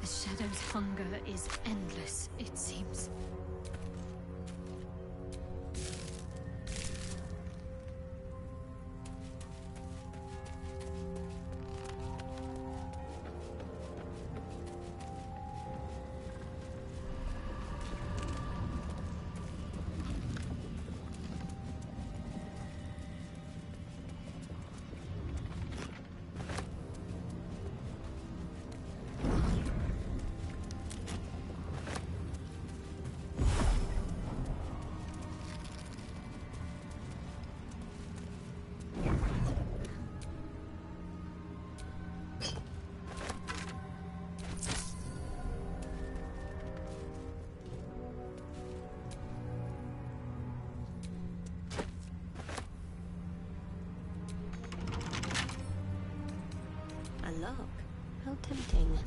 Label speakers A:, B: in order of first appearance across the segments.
A: Shadow's hunger is endless, it seems.
B: Look, how tempting.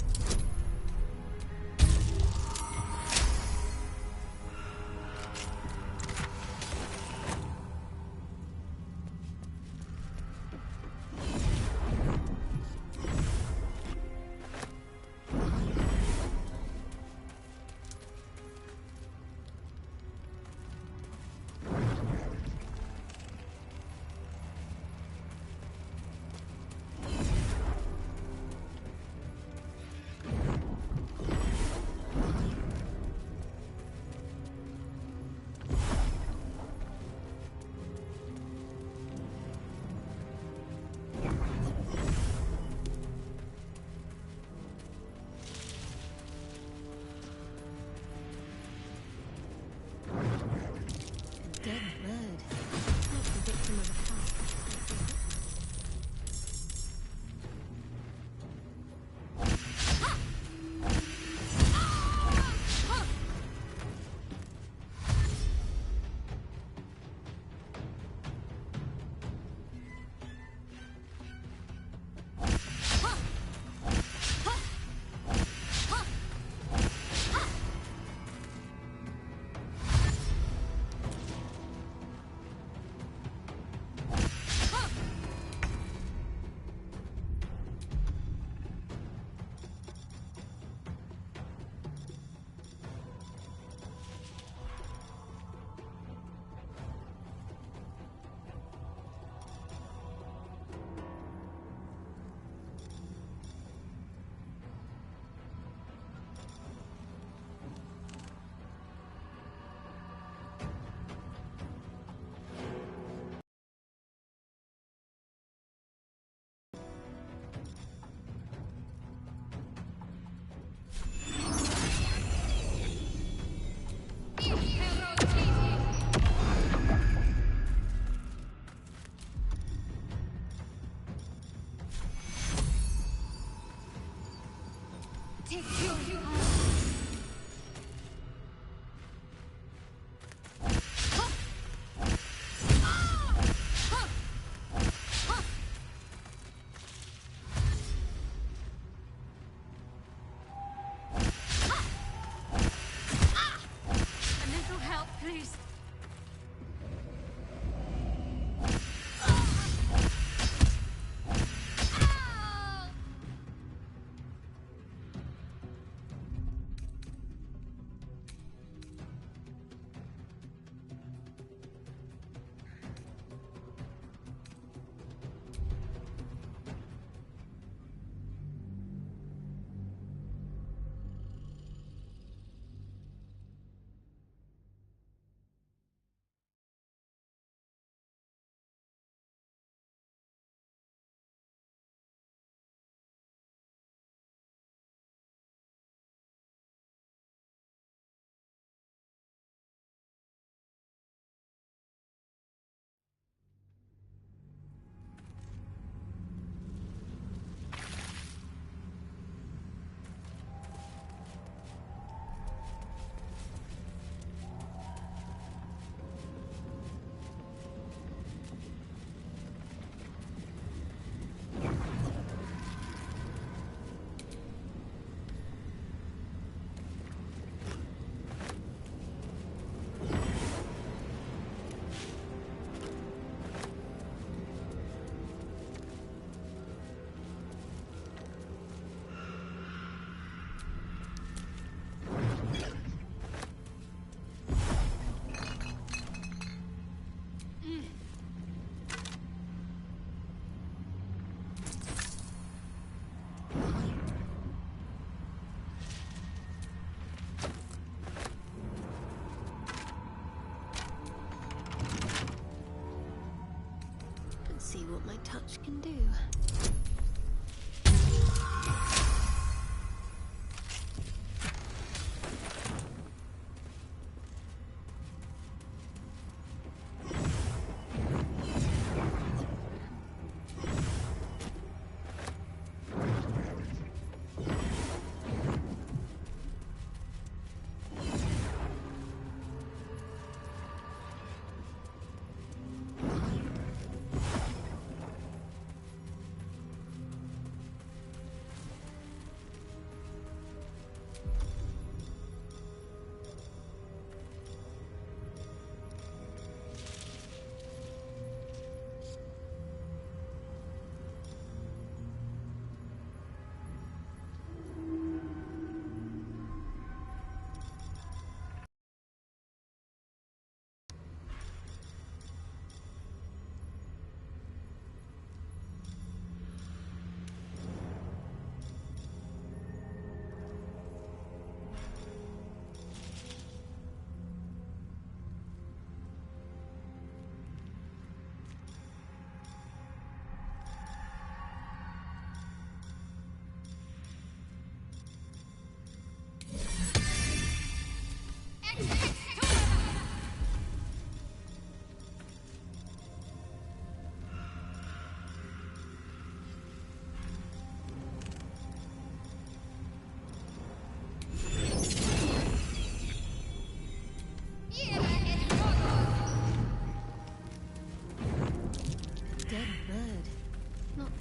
B: what my touch can do.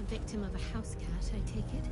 B: Victim of a house cat, I take it.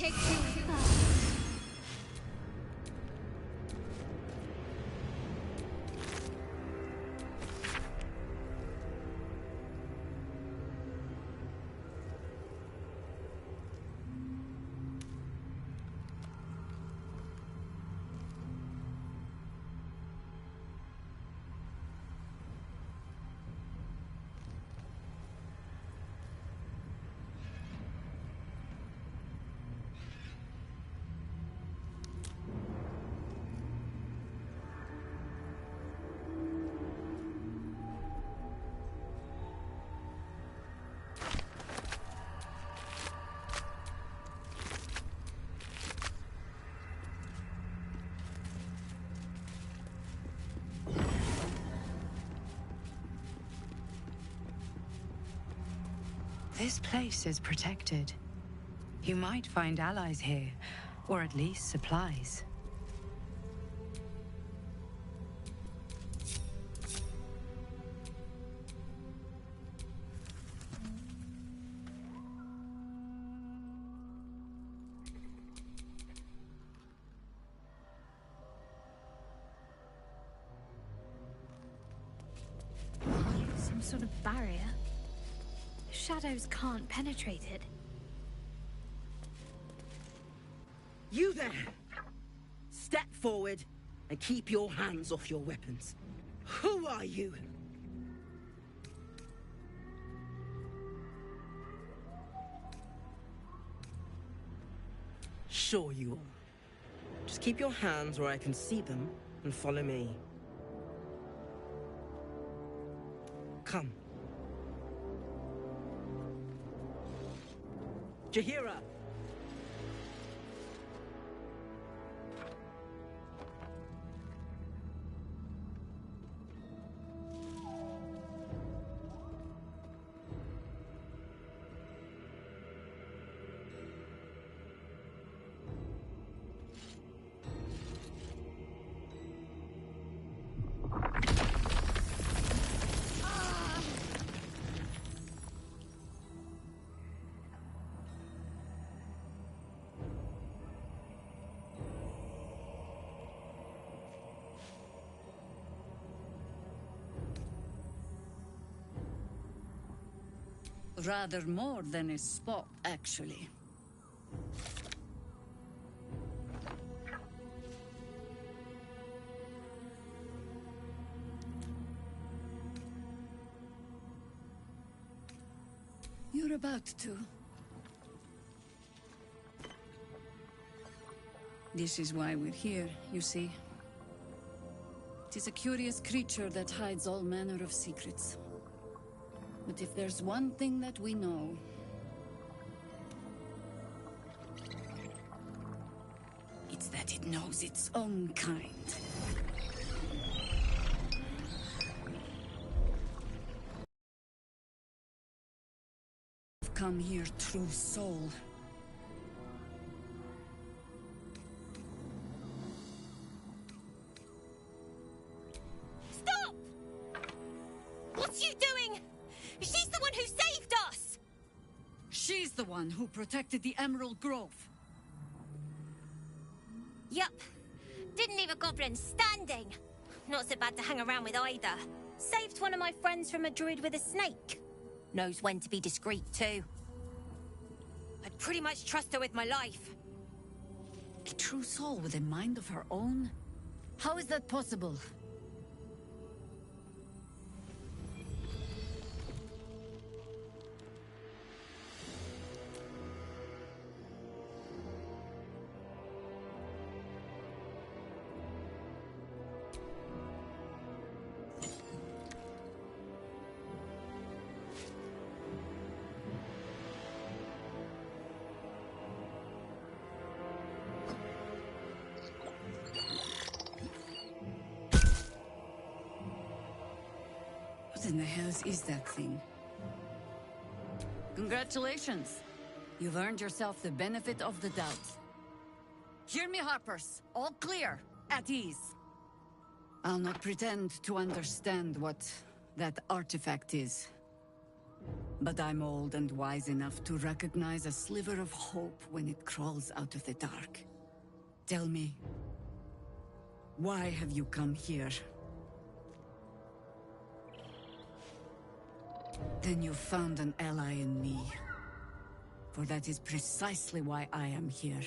A: Take you.
C: This place is protected. You might find allies here, or at least supplies.
B: Some sort of barrier. Shadows can't penetrate it.
D: You there! Step forward and keep your hands off your weapons. Who are you? Sure you are. Just keep your hands where I can see them and follow me. Come. Jahira!
E: Rather more than a spot, actually. You're about to. This is why we're here, you see. It is a curious creature that hides all manner of secrets. But if there's one thing that we know... it's that it knows its own kind. I've come here, true soul.
F: Stop! What's you doing? She's the one who saved us!
E: She's the one who protected the Emerald Grove.
F: Yup. Didn't leave a goblin standing. Not so bad to hang around with either. Saved one of my friends from a druid with a snake. Knows when to be discreet too. I'd pretty much trust her with my life.
E: A true soul with a mind of her own? How is that possible? What in the hells is that thing? Congratulations! You've earned yourself the benefit of the doubt. Hear me, Harpers. All clear. At ease. I'll not pretend to understand what that artifact is. But I'm old and wise enough to recognize a sliver of hope when it crawls out of the dark. Tell me, why have you come here? Then you found an ally in me. For that is precisely why I am here.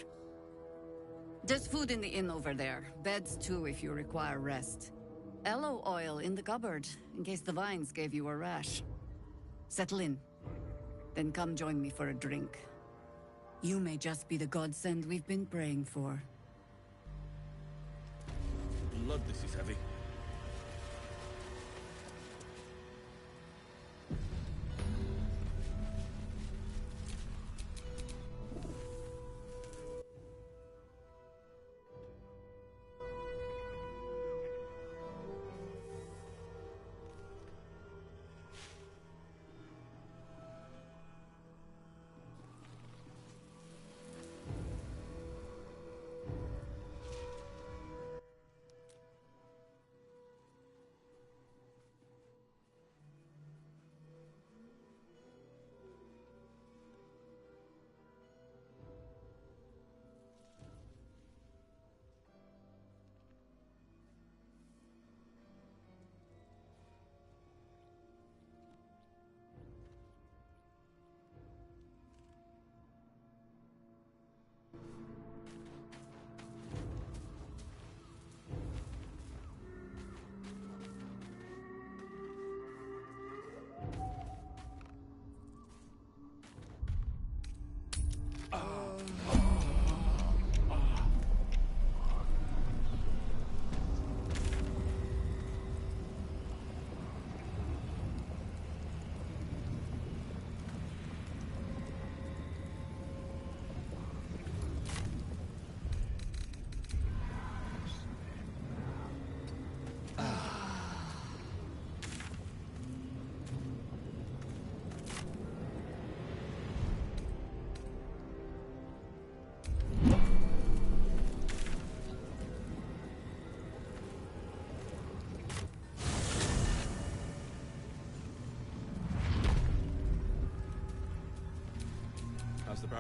E: There's food in the inn over there. Beds too if you require rest. Aloe oil in the cupboard, in case the vines gave you a rash. Settle in. Then come join me for a drink. You may just be the godsend we've been praying for.
G: Blood, this is heavy.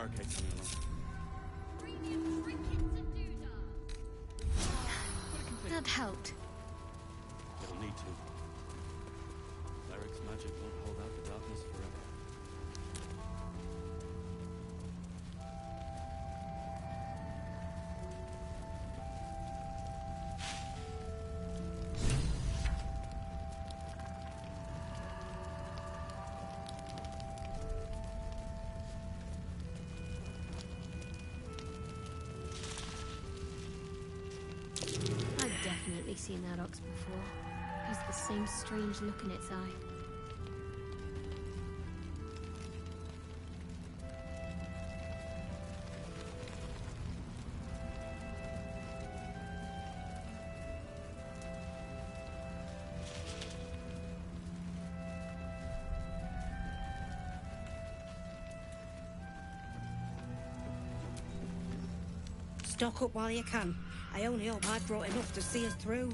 G: barricade coming along.
B: That helped.
G: It'll need to. Cleric's magic won't hold out the darkness forever.
B: I've definitely seen that ox before. It has the same strange look in its eye.
D: Stock up while you can. I only hope I've brought enough to see us through.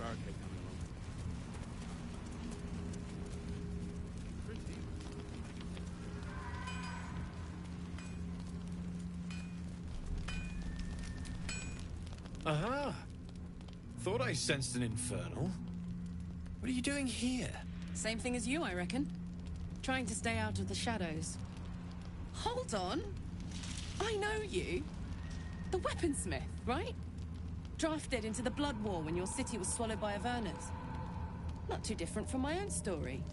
G: barricade coming along. Pretty.
H: Aha! Thought I sensed an infernal. What are you doing here?
I: Same thing as you, I reckon. Trying to stay out of the shadows. Hold on. I know you. The weaponsmith, right? Drafted into the Blood War when your city was swallowed by Avernus. Not too different from my own story.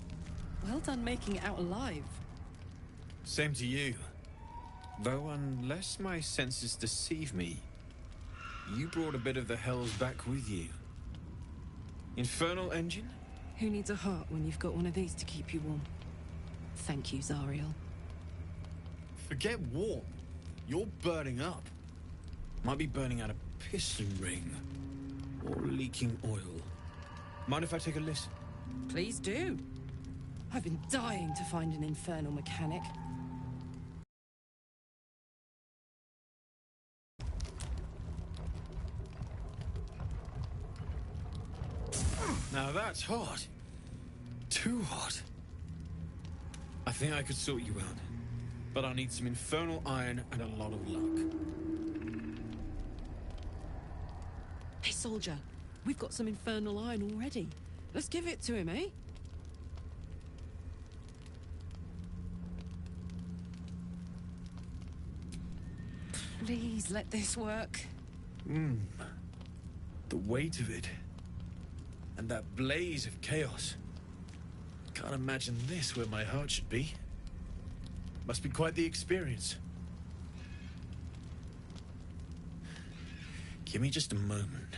I: Well done making it out alive.
H: Same to you. Though unless my senses deceive me, you brought a bit of the hells back with you. Infernal engine?
I: Who needs a heart when you've got one of these to keep you warm? Thank you, Zariel.
H: Forget warm. You're burning up. Might be burning out a piston ring. Or leaking oil. Mind if I take a listen?
I: Please do. I've been dying to find an infernal mechanic.
H: Now that's hot. Too hot. I think I could sort you out. But I'll need some infernal iron and a lot of luck.
I: Hey, soldier. We've got some infernal iron already. Let's give it to him, eh? Please let this work.
H: The weight of it. And that blaze of chaos. Can't imagine this where my heart should be. Must be quite the experience. Give me just a moment.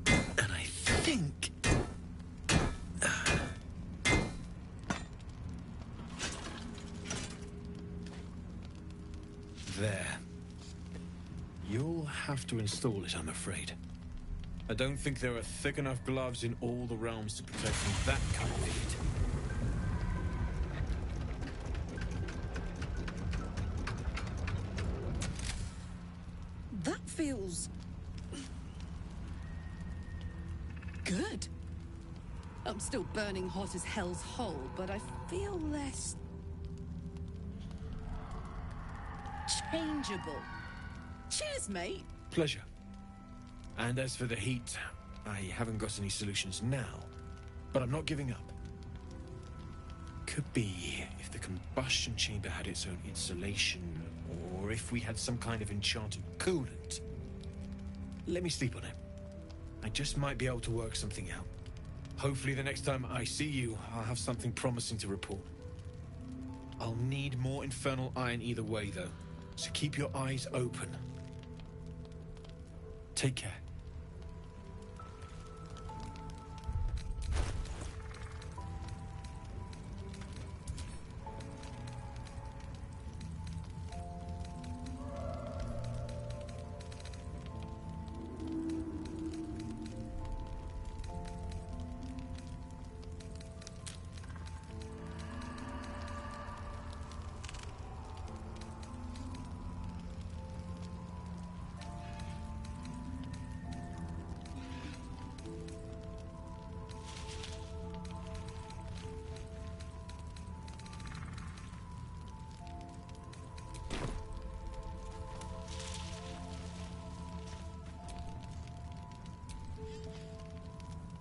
H: And I think... There. You'll have to install it, I'm afraid. I don't think there are thick enough gloves in all the realms to protect from that kind of heat.
I: That feels... good. I'm still burning hot as hell's hole, but I feel less... changeable. Cheers, mate.
H: Pleasure. And as for the heat, I haven't got any solutions now, but I'm not giving up. Could be if the combustion chamber had its own insulation, or if we had some kind of enchanted coolant. Let me sleep on it. I just might be able to work something out. Hopefully the next time I see you, I'll have something promising to report. I'll need more infernal iron either way, though, so keep your eyes open. Take care.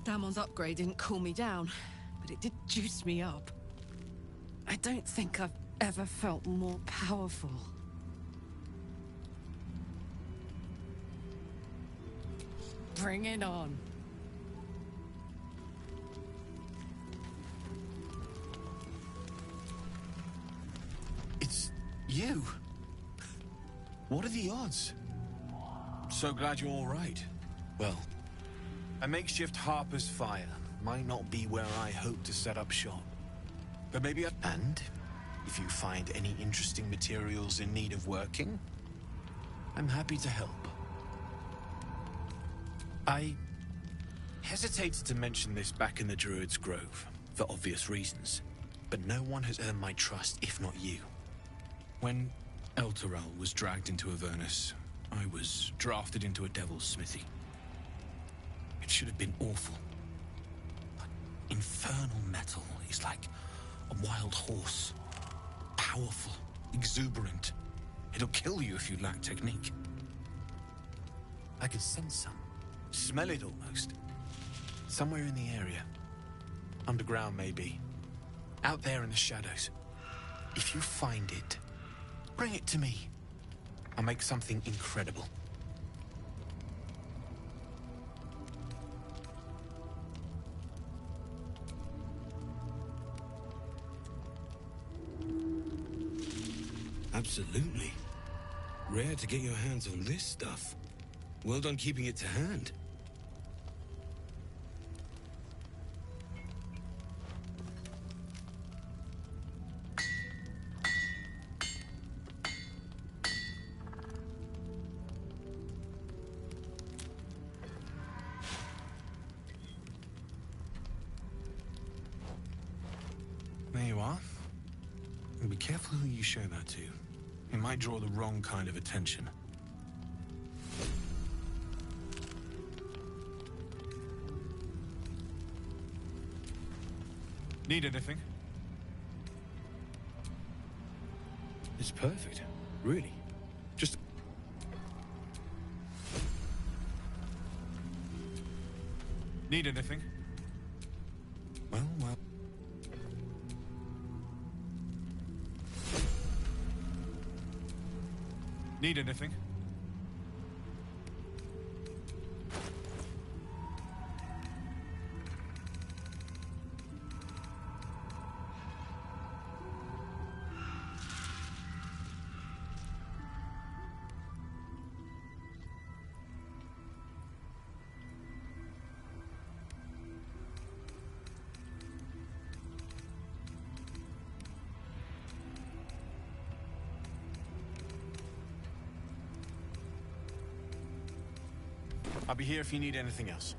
I: Damon's upgrade didn't cool me down, but it did juice me up. I don't think I've ever felt more powerful. Bring it on.
H: It's you. What are the odds? So glad you're all right. Well, a makeshift Harper's Fire might not be where I hope to set up shop. But maybe And if you find any interesting materials in need of working, I'm happy to help. I hesitated to mention this back in the Druid's Grove, for obvious reasons. But no one has earned my trust, if not you. When Elturel was dragged into Avernus, I was drafted into a devil's smithy. It should have been awful. But infernal metal is like a wild horse. Powerful, exuberant. It'll kill you if you lack technique. I can sense some. Smell it almost. Somewhere in the area. Underground, maybe. Out there in the shadows. If you find it, bring it to me. I'll make something incredible.
J: Absolutely. Rare to get your hands on this stuff. Well done keeping it to hand.
H: There you are. And be careful who you show that to. It might draw the wrong kind of attention. Need anything? It's perfect. Really. Just... Need anything?
J: Well.
H: Need anything? I'll be here if you need anything else.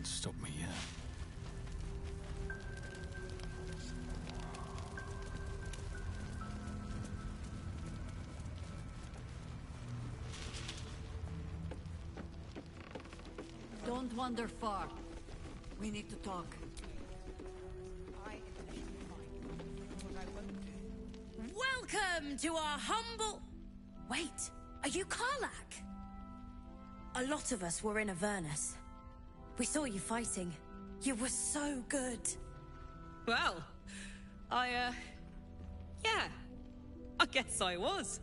H: Stop me, yeah.
E: Don't wander far. We need to talk.
K: I intentionally find what I Welcome to our humble... Wait, are you Karlach? A lot of us were in Avernus. We saw you fighting. You were so good.
I: Well, yeah, I guess I was.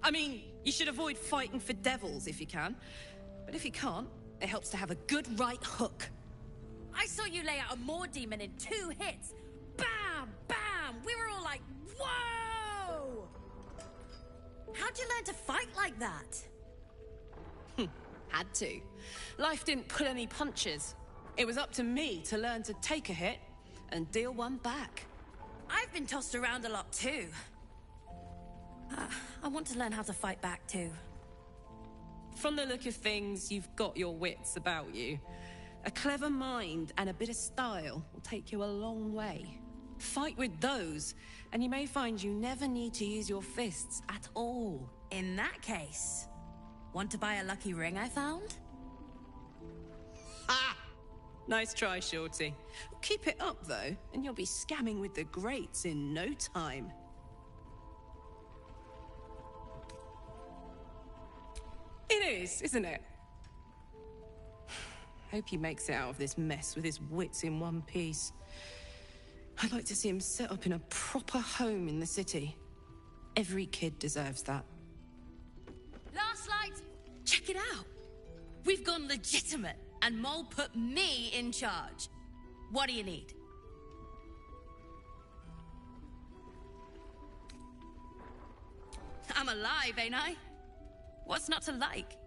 I: I mean, you should avoid fighting for devils if you can. But if you can't, it helps to have a good right hook.
K: I saw you lay out a Moor demon in 2 hits. Bam! Bam! We were all like, whoa! How'd you learn to fight like that?
I: Had to. Life didn't pull any punches. It was up to me to learn to take a hit and deal one back.
K: I've been tossed around a lot too. I want to learn how to fight back too.
I: From the look of things, you've got your wits about you. A clever mind and a bit of style will take you a long way. Fight with those, and you may find you never need to use your fists at all.
K: In that case, want to buy a lucky ring I found?
I: Ha! Nice try, Shorty. Keep it up, though, and you'll be scamming with the greats in no time. It is, isn't it? Hope he makes it out of this mess with his wits in one piece. I'd like to see him set up in a proper home in the city. Every kid deserves that.
K: Last light! Check it out! We've gone legitimate, and Mole put me in charge. What do you need? I'm alive, ain't I? What's not to like?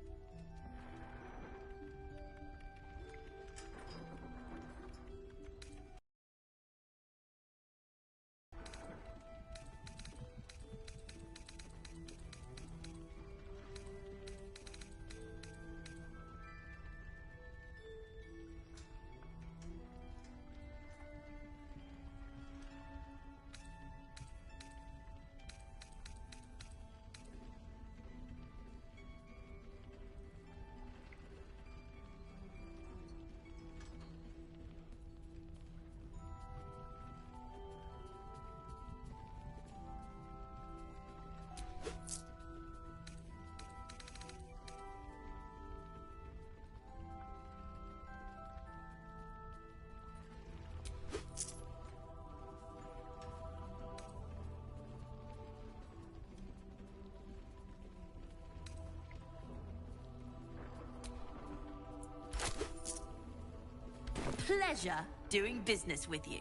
K: Pleasure doing business with you.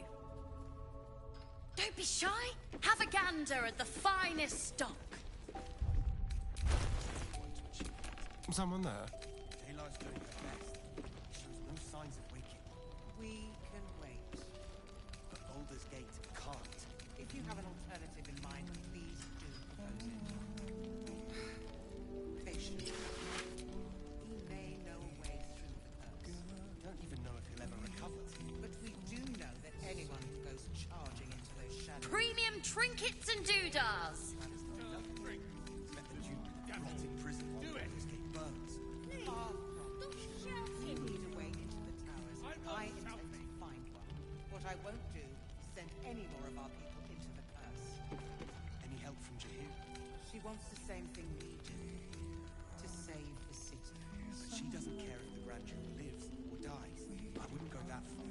K: Don't be shy. Have a gander at the finest stock.
H: Someone there?
L: Daylight's doing her best. Shows no signs of waking. We can wait. But Baldur's Gate can't. If you have an alternative in mind, please do propose it. Patience. He may know a way through the curse. We don't even know if he'll ever recover. But we do know that anyone who goes charging into those shadows...
K: Premium trinkets and doodahs.
L: That is not enough. Let the Duke rot in prison while Baldur's Gate burns. We need a way into the towers. I intend to find one. What I won't do is send any more of our people into the curse. Any help from Jahir? She wants the same thing we do. To save the city. But she doesn't care if the Grand Duke lives or dies. I wouldn't go that far.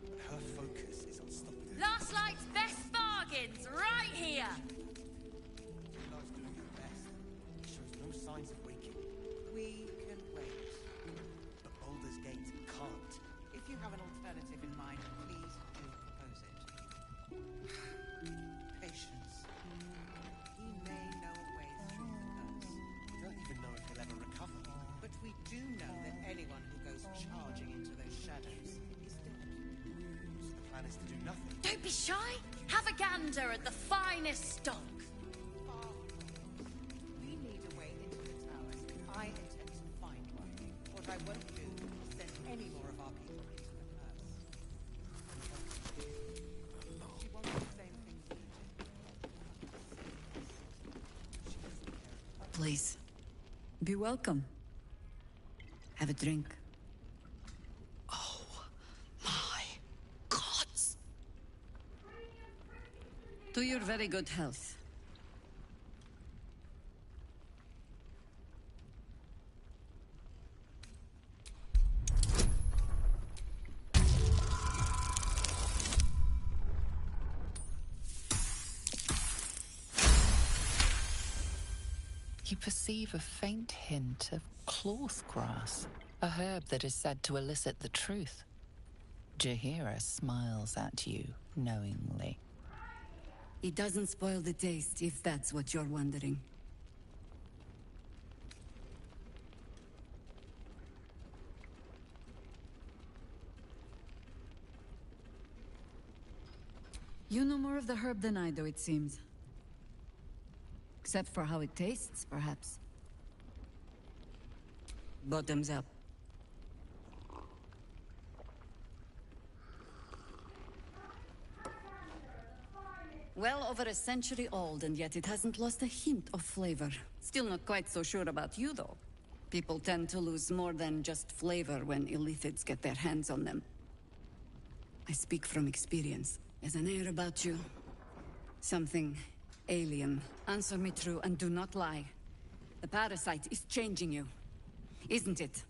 L: But her focus is on stopping...
K: Last Light's best bargains, right here!
L: Daylight's doing her best. Shows no signs of waking. We can wait. But Baldur's Gate can't. If you have an alternative in mind, please do propose it. Patience. He may know a way through the curse. We don't even know if he'll ever recover. But we do know that anyone who goes charging into those shadows is dead. So the plan is to do nothing.
K: Don't be shy. Have a gander at the finest stock.
L: We need a way into the towers. I intend to find one. What I won't do is send any more of our people into the curse. She wants the same thing we do.
E: Please, be welcome. Have a drink.
I: Oh, my gods.
E: To your very good health.
M: you perceive a faint hint of cloth grass, a herb that is said to elicit the truth. Jahira smiles at you knowingly.
E: It doesn't spoil the taste, if that's what you're wondering. You know more of the herb than I do, it seems. Except for how it tastes, perhaps. Bottoms up. Well over a century old, and yet it hasn't lost a hint of flavor. Still not quite so sure about you, though. People tend to lose more than just flavor when illithids get their hands on them. I speak from experience. There's an air about you. Something alien. Answer me true and do not lie. The parasite is changing you, isn't it?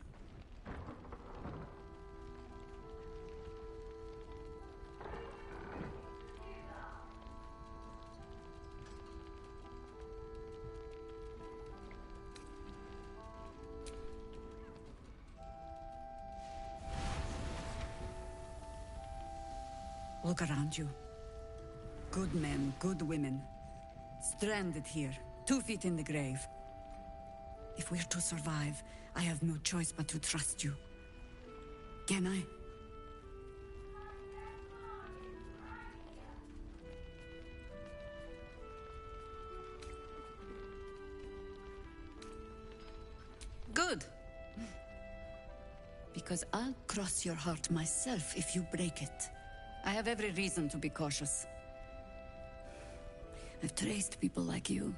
E: Look around you. Good men, good women. Stranded here, 2 feet in the grave. If we're to survive, I have no choice but to trust you. Can I? Good. Because I'll cross your heart myself if you break it. I have every reason to be cautious. I've traced people like you.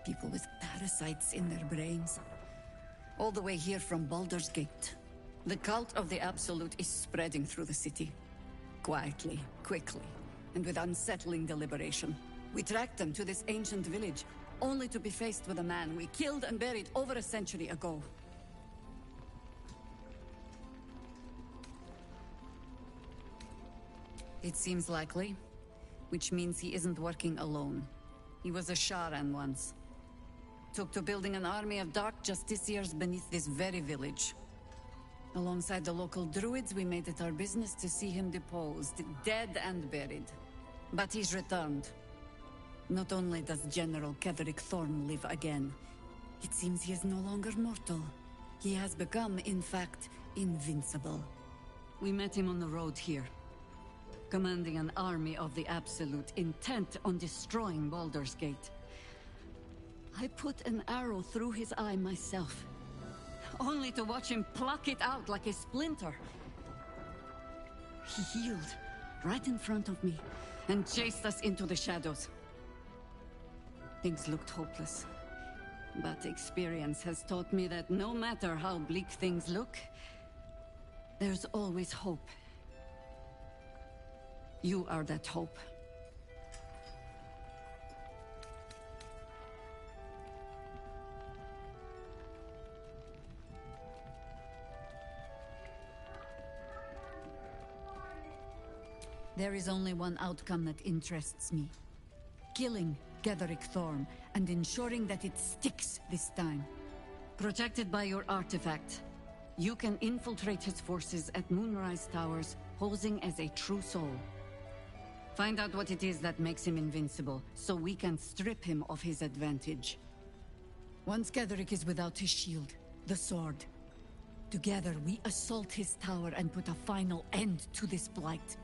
E: People with parasites in their brains. All the way here from Baldur's Gate. The cult of the Absolute is spreading through the city. Quietly, quickly, and with unsettling deliberation. We tracked them to this ancient village, only to be faced with a man we killed and buried over a century ago. It seems likely, which means he isn't working alone. He was a Sharan once. Took to building an army of dark justiciars beneath this very village. Alongside the local druids, we made it our business to see him deposed, dead and buried. But he's returned. Not only does General Ketherick Thorm live again, it seems he is no longer mortal. He has become, in fact, invincible. We met him on the road here. Commanding an army of the Absolute, intent on destroying Baldur's Gate. I put an arrow through his eye myself, only to watch him pluck it out like a splinter. He healed, right in front of me, and chased us into the shadows. Things looked hopeless, but experience has taught me that no matter how bleak things look, there's always hope. You are that hope. There is only one outcome that interests me. Killing Ketherick Thorm and ensuring that it sticks this time. Protected by your artifact, you can infiltrate his forces at Moonrise Towers, posing as a true soul. Find out what it is that makes him invincible, so we can strip him of his advantage. Once Ketherick is without his shield, the sword, together we assault his tower and put a final end to this blight.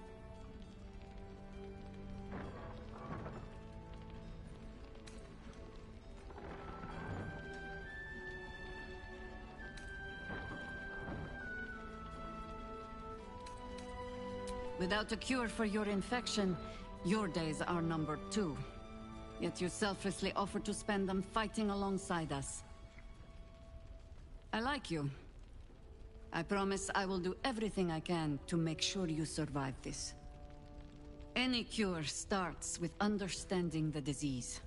E: Without a cure for your infection, your days are numbered too. Yet you selflessly offer to spend them fighting alongside us. I like you. I promise I will do everything I can to make sure you survive this. Any cure starts with understanding the disease.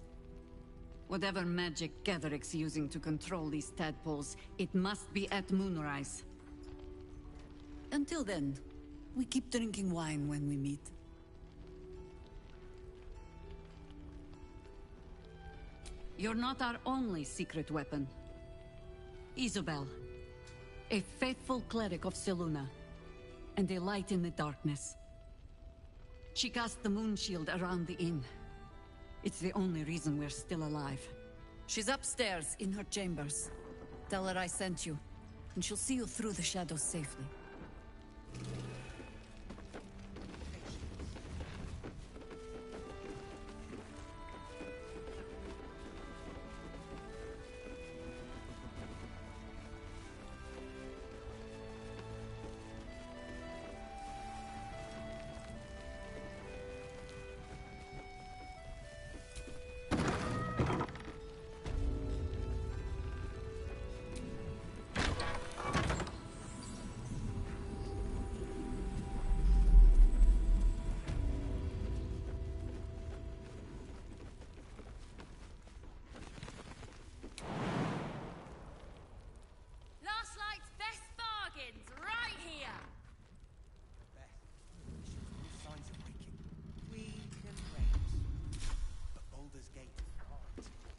E: Whatever magic Ketherick's using to control these tadpoles, it must be at Moonrise. Until then, we keep drinking wine when we meet. You're not our only secret weapon. Isabel, a faithful cleric of Selûne, and a light in the darkness. She cast the moon shield around the inn. It's the only reason we're still alive. She's upstairs in her chambers. Tell her I sent you, and she'll see you through the shadows safely.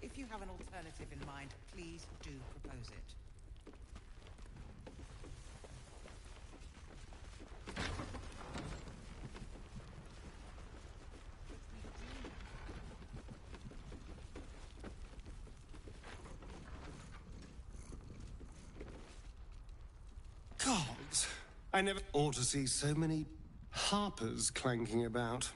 L: If you have an alternative in mind, please do propose it.
N: Gods, I never ought to see so many harpers clanking about.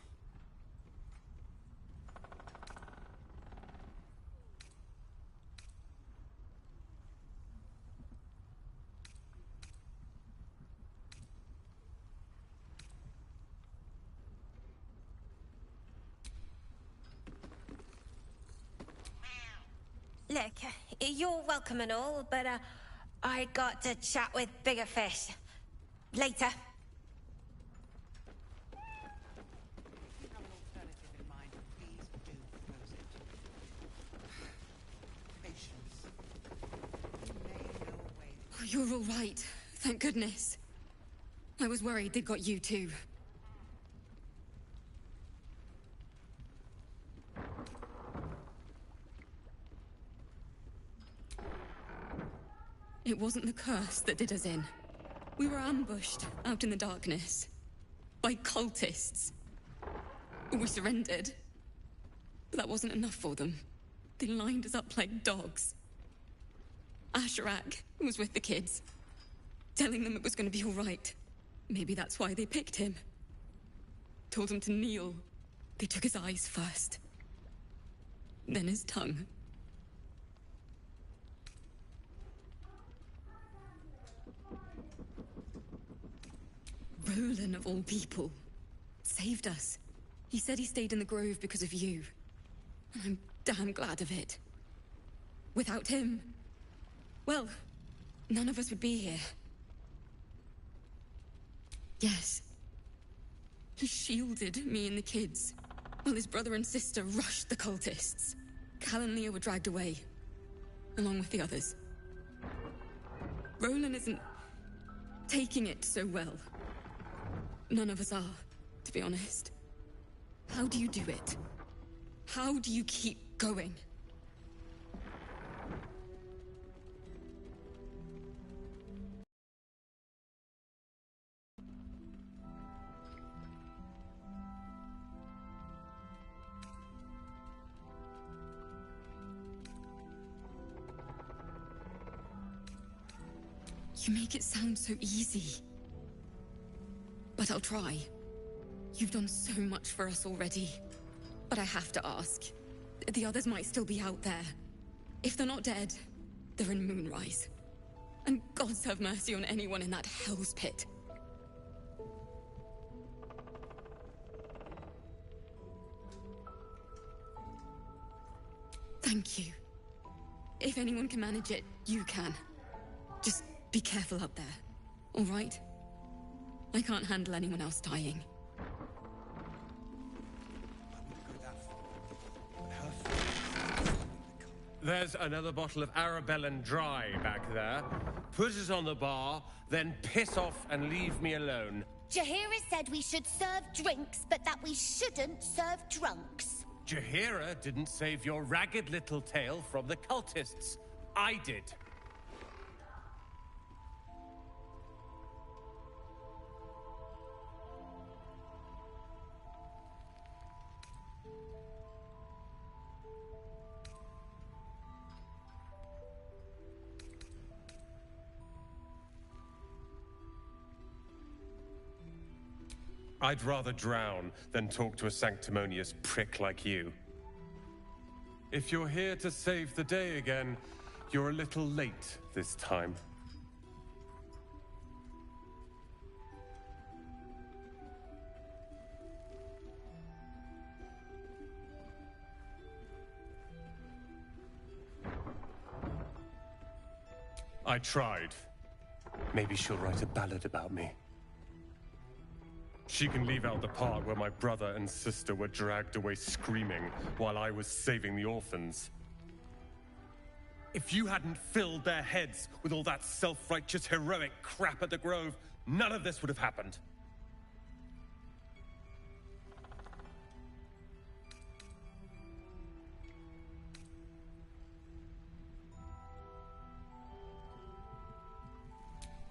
F: Look, you're welcome and all, but I got to chat with bigger fish. Later.
L: If you have an alternative in mind, please do propose it. Patience. You may know a way.
I: Oh, you're all right. Thank goodness. I was worried they'd got you too. It wasn't the curse that did us in. We were ambushed out in the darkness by cultists. We surrendered. But that wasn't enough for them. They lined us up like dogs. Asherak was with the kids, telling them it was going to be all right. Maybe that's why they picked him. Told him to kneel. They took his eyes first. Then his tongue. Roland, of all people, saved us. He said he stayed in the grove because of you. And I'm damn glad of it. Without him, well, none of us would be here. Yes. He shielded me and the kids, while his brother and sister rushed the cultists. Cal and Leah were dragged away, along with the others. Roland isn't taking it so well. None of us are, to be honest. How do you do it? How do you keep going? You make it sound so easy. But I'll try. You've done so much for us already. But I have to ask. The others might still be out there. If they're not dead, they're in Moonrise. And gods have mercy on anyone in that hell's pit. Thank you. If anyone can manage it, you can. Just be careful out there, all right? I can't handle anyone else dying.
O: There's another bottle of Arabellan Dry back there. Put it on the bar, then piss off and leave me alone.
F: Jaheira said we should serve drinks, but that we shouldn't serve drunks.
O: Jaheira didn't save your ragged little tail from the cultists. I did. I'd rather drown than talk to a sanctimonious prick like you. If you're here to save the day again, you're a little late this time. I tried. Maybe she'll write a ballad about me. She can leave out the part where my brother and sister were dragged away screaming while I was saving the orphans. If you hadn't filled their heads with all that self-righteous heroic crap at the Grove, none of this would have happened.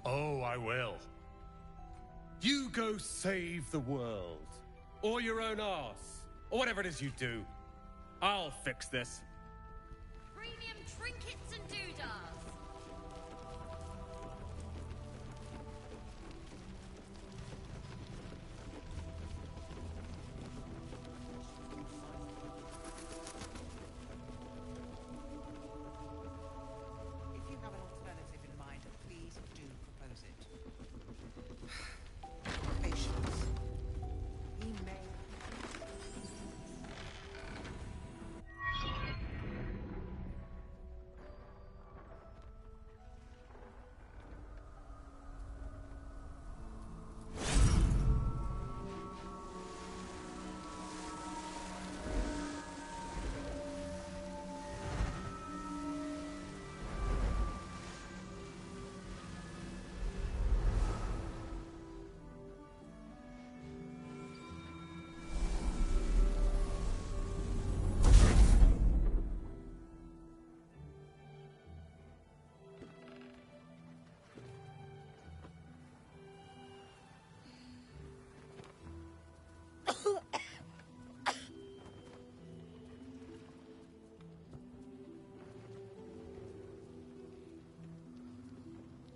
O: Oh, I will. You go save the world. Or your own arse. Or whatever it is you do. I'll fix this.
F: Premium trinkets and doodahs.
L: If you have an alternative in mind, please do propose it. Patience. He may...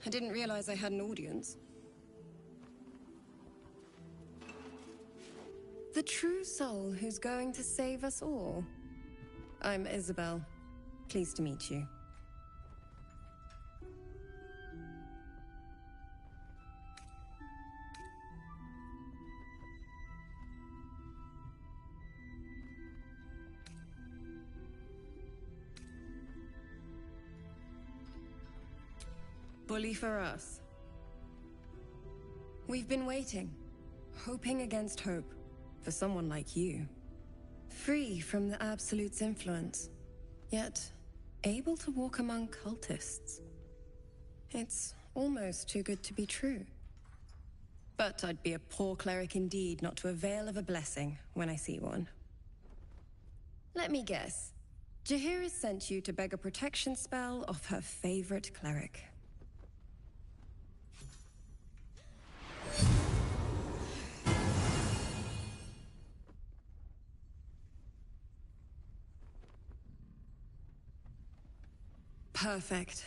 P: I didn't realize I had an audience. The true soul who's going to save us all. I'm Isabel. Pleased to meet you. Bully for us. We've been waiting, hoping against hope, for someone like you. Free from the Absolute's influence, yet able to walk among cultists. It's almost too good to be true. But I'd be a poor cleric indeed not to avail of a blessing when I see one. Let me guess. Jaheira sent you to beg a protection spell off her favorite cleric. Perfect.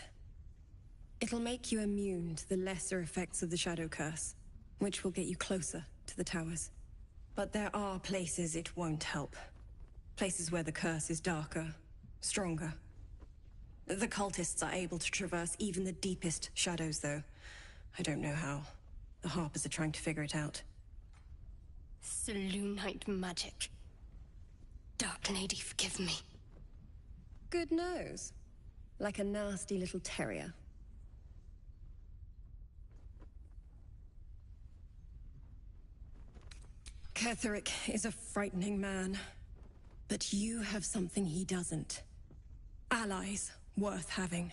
P: It'll make you immune to the lesser effects of the Shadow Curse, which will get you closer to the towers. But there are places it won't help. Places where the curse is darker, stronger. The cultists are able to traverse even the deepest shadows, though. I don't know how. The Harpers are trying to figure it out.
K: Selûnite magic. Dark Lady, forgive me.
P: Good nose. Like a nasty little terrier. Ketheric is a frightening man. But you have something he doesn't. Allies worth having.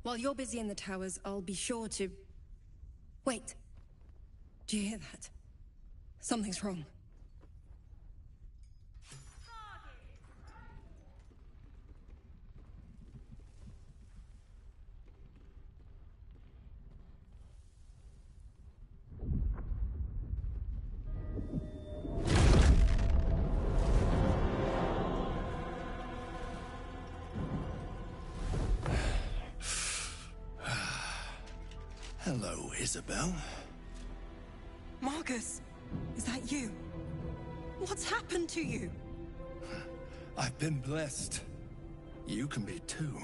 P: While you're busy in the towers, I'll be sure to... Wait. Do you hear that? Something's wrong.
Q: Hello, Isabel.
P: Marcus, is that you? What's happened to you?
Q: I've been blessed. You can be too.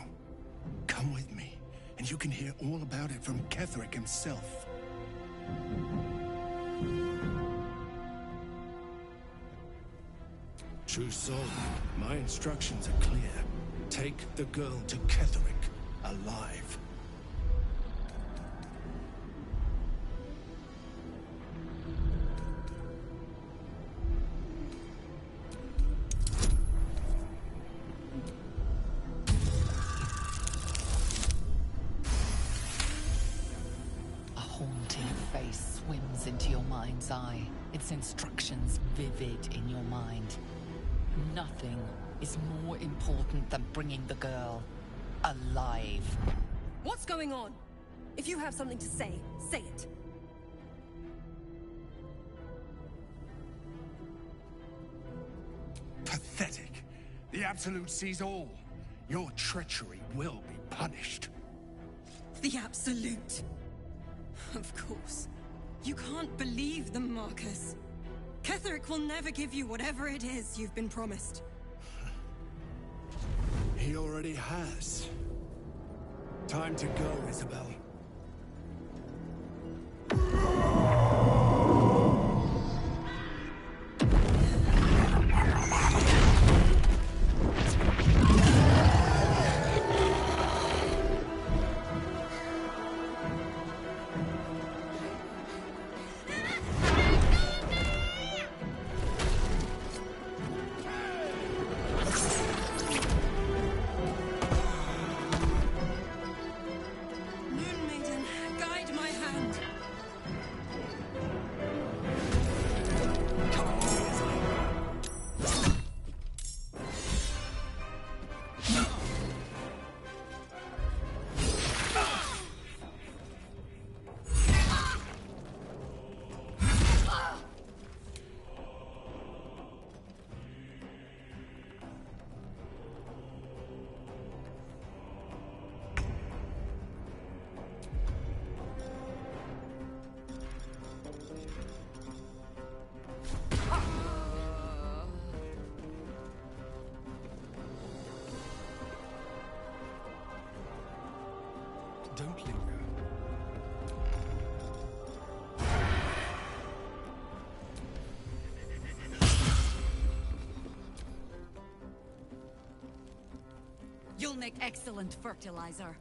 Q: Come with me, and you can hear all about it from Ketheric himself. True soul, my instructions are clear. Take the girl to Ketheric, alive.
M: A haunting face swims into your mind's eye, its instructions vivid in your mind. Nothing is more important than bringing the girl alive.
P: What's going on? If you have something to say, say it.
Q: Pathetic. The Absolute sees all. Your treachery will be punished.
P: The Absolute. Of course. You can't believe them, Marcus. Ketheric will never give you whatever it is you've been promised.
Q: He already has. Time to go, Isabel. Don't leave her.
E: You'll make excellent fertilizer.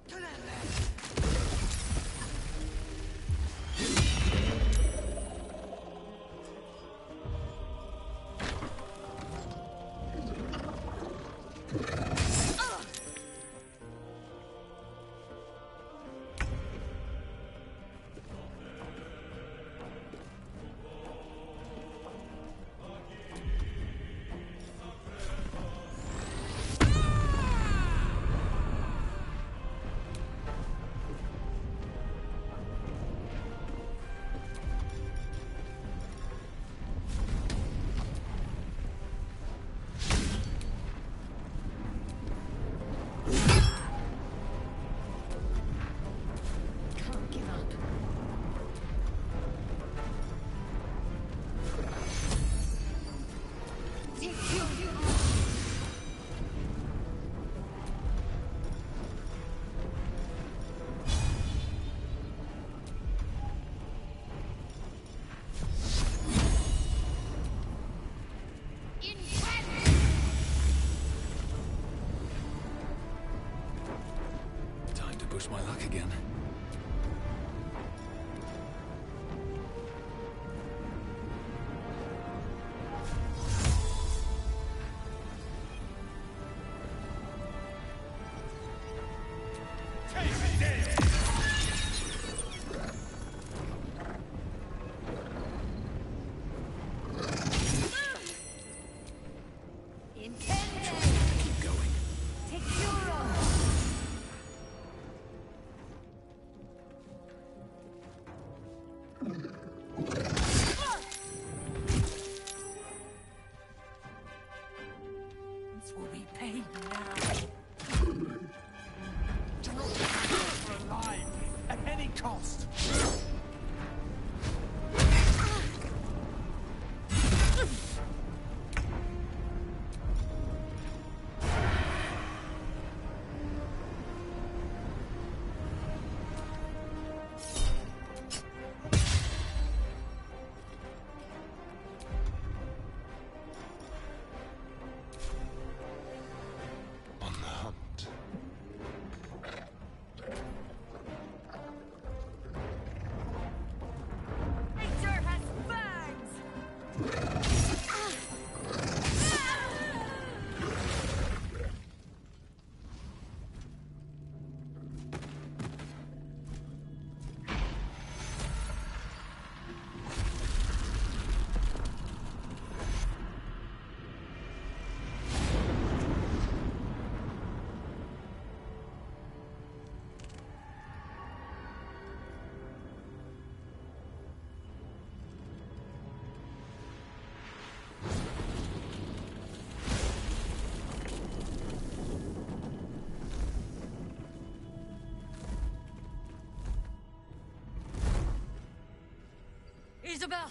E: Isabel!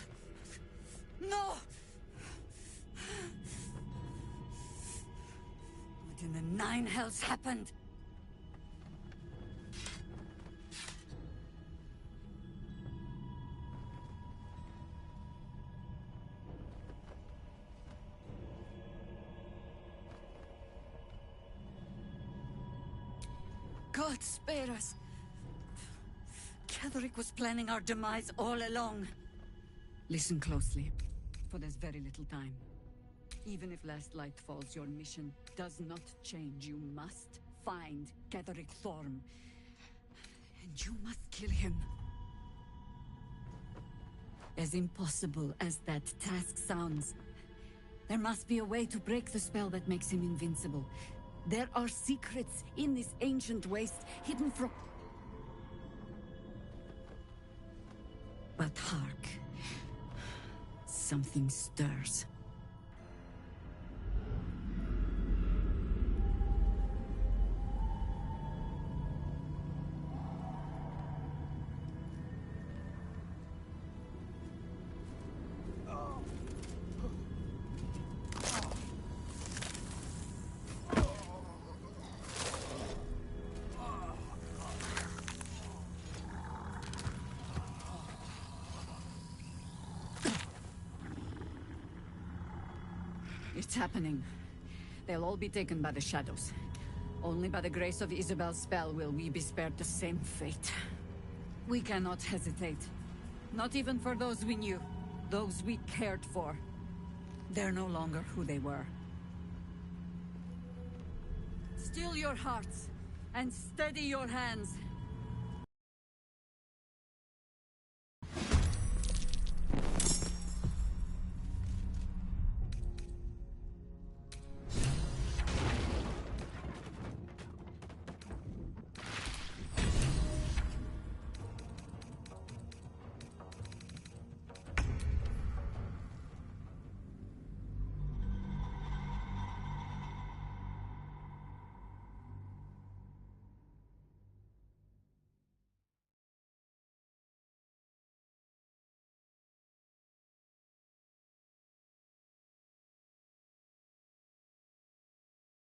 E: No! What in the nine hells happened? God spare us. Ketheric was planning our demise all along. Listen closely, for there's very little time. Even if last light falls, your mission does not change. You must find Ketheric Thorm. And you must kill him. As impossible as that task sounds, there must be a way to break the spell that makes him invincible. There are secrets in this ancient waste, hidden from... But hark. Something stirs. It's happening. They'll all be taken by the shadows. Only by the grace of Isabel's spell will we be spared the same fate. We cannot hesitate. Not even for those we knew. Those we cared for. They're no longer who they were. Still your hearts, and steady your hands.